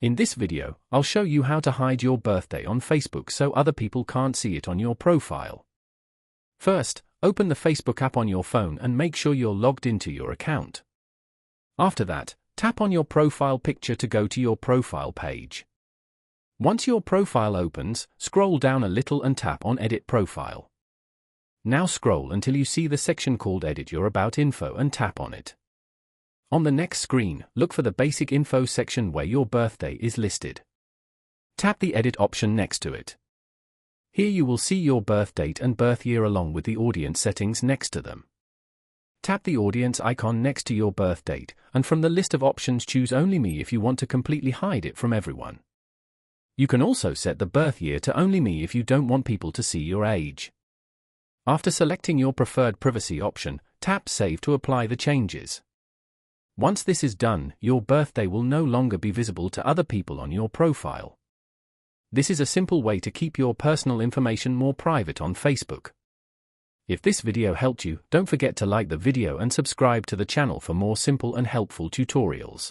In this video, I'll show you how to hide your birthday on Facebook so other people can't see it on your profile. First, open the Facebook app on your phone and make sure you're logged into your account. After that, tap on your profile picture to go to your profile page. Once your profile opens, scroll down a little and tap on Edit Profile. Now scroll until you see the section called Edit Your About Info and tap on it. On the next screen, look for the Basic Info section where your birthday is listed. Tap the Edit option next to it. Here you will see your birth date and birth year along with the audience settings next to them. Tap the audience icon next to your birth date, and from the list of options choose Only Me if you want to completely hide it from everyone. You can also set the birth year to Only Me if you don't want people to see your age. After selecting your preferred privacy option, tap Save to apply the changes. Once this is done, your birthday will no longer be visible to other people on your profile. This is a simple way to keep your personal information more private on Facebook. If this video helped you, don't forget to like the video and subscribe to the channel for more simple and helpful tutorials.